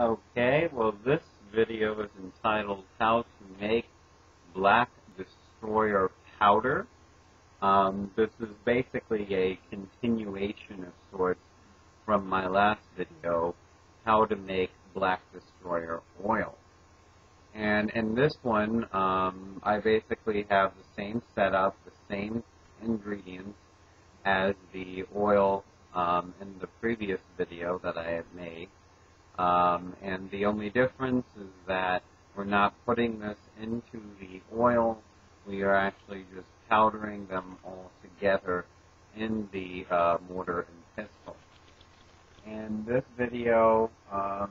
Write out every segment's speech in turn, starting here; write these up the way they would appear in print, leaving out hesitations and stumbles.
Okay, well this video is entitled How to Make Black Destroyer Powder. This is basically a continuation of sorts from my last video, How to Make Black Destroyer Oil. And in this one, I basically have the same setup, the same ingredients as the oil in the previous video that I had made. And the only difference is that we're not putting this into the oil. We are actually just powdering them all together in the mortar and pestle. In this video, I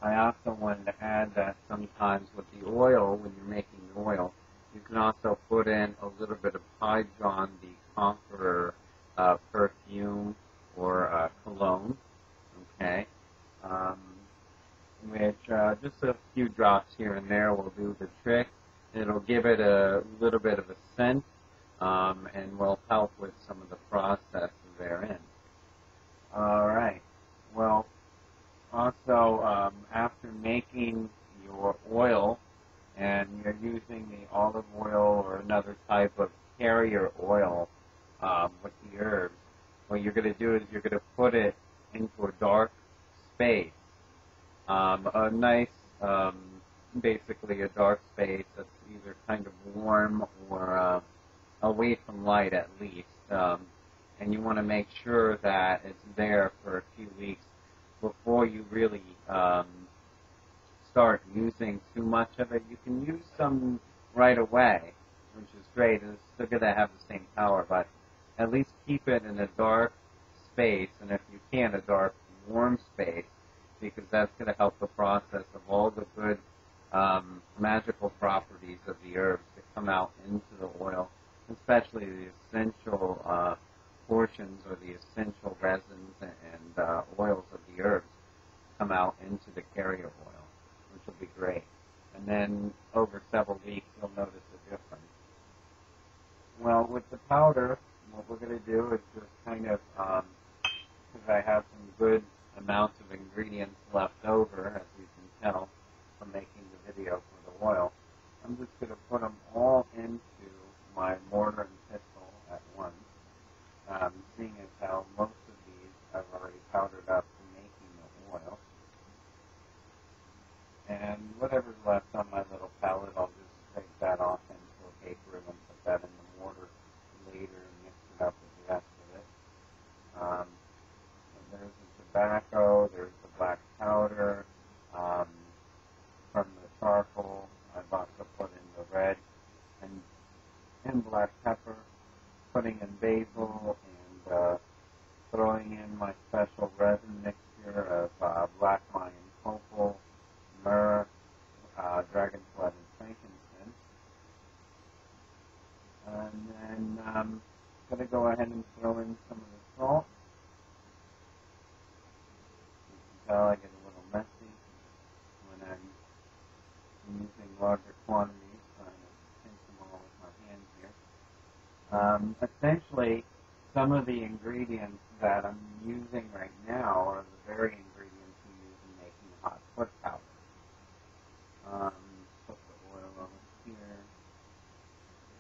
also wanted to add that sometimes with the oil, when you're making the oil, you can also put in a little bit of John the Conqueror perfume or cologne, okay? Which just a few drops here and there will do the trick. It'll give it a little bit of a scent and will help with some of the process therein. Alright, well, also after making your oil and you're using the olive oil or another type of carrier oil with the herbs, what you're going to do is you're going to put it into a dark space. A nice, basically a dark space that's either kind of warm or away from light at least. And you want to make sure that it's there for a few weeks before you really start using too much of it. You can use some right away, which is great, and it's still going to have the same power, but at least keep it in a dark space, and if you can, a dark, warm space, because that's going to help the process of all the good magical properties of the herbs to come out into the oil, especially the essential portions or the essential resins and oils of the herbs come out into the carrier oil, which will be great. And then over several weeks, you'll notice a difference. Well, with the powder, what we're going to do is just kind of, because I have some good amounts of ingredients left over, as you can tell from making the video for the oil, I'm just going to put them all into my mortar and pestle at once. Seeing as how most of these I've already powdered up for making the oil. And whatever's left on my little palette, I'll just take that off into a paper and put that in the mortar later and mix it up with the rest of it. And there's the tobacco, there's the black powder. From the charcoal, I've also put in the red and black pepper, putting in basil, and throwing in my special resin mixture of black Mayan copal, myrrh, dragon's blood, and frankincense. And then I'm going to go ahead and throw in some of the salt. You can tell I get a little messy when I'm using larger quantities, trying to pinch them all with my hand here. Essentially, some of the ingredients that I'm using right now are the very ingredients we use in making hot foot powder. Put the oil over here.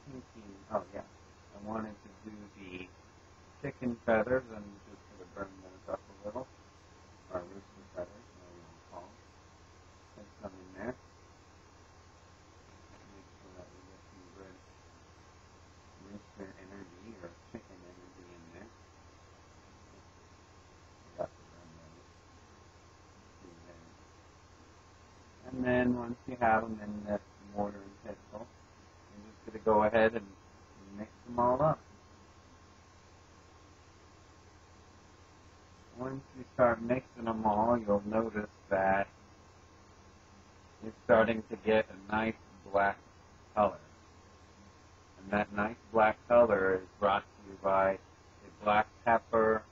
Thinking, oh yeah, I wanted to do the chicken feathers and just sort of burn those up a little, or rooster feathers, whatever you want to call them. Put some in there. Make sure that we get some good rooster energy or chicken energy in there. Forgot to run those. And then once you have them in this mortar and pestle, you're just going to go ahead and mix them all up. Once you start mixing them all, you'll notice that you're starting to get a nice black color. And that nice black color is brought to you by the black pepper,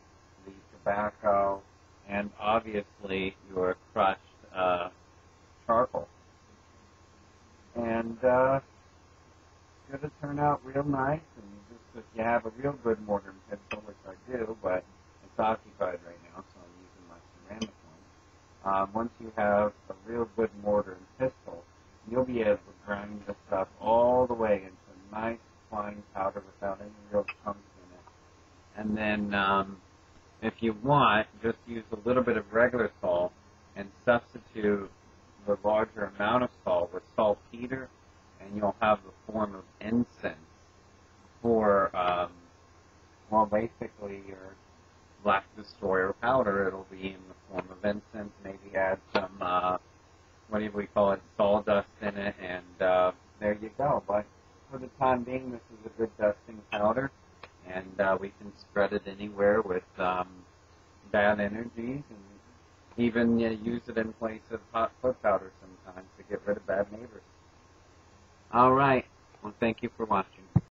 the tobacco, and obviously your crushed charcoal. And it's going to turn out real nice, and just if you have a real good mortar and pestle, which I do, but it's occupied right now, so I'm using my ceramic one. once you have a real good mortar and pestle, you'll be able to grind this up all the way into a nice fine powder without any real chunks in it. And then, if you want, just use a little bit of regular salt and substitute the larger amount of salt with saltpeter, and you'll have the form of incense for, well, basically your black destroyer powder. It'll be in the form of incense. Maybe add some, what do we call it, sawdust in it, and there you go. But for the time being, this is a good dusting powder, and we can spread it anywhere with bad energies, and even use it in place of hot foot powder sometimes to get rid of bad neighbors. All right. Well, thank you for watching.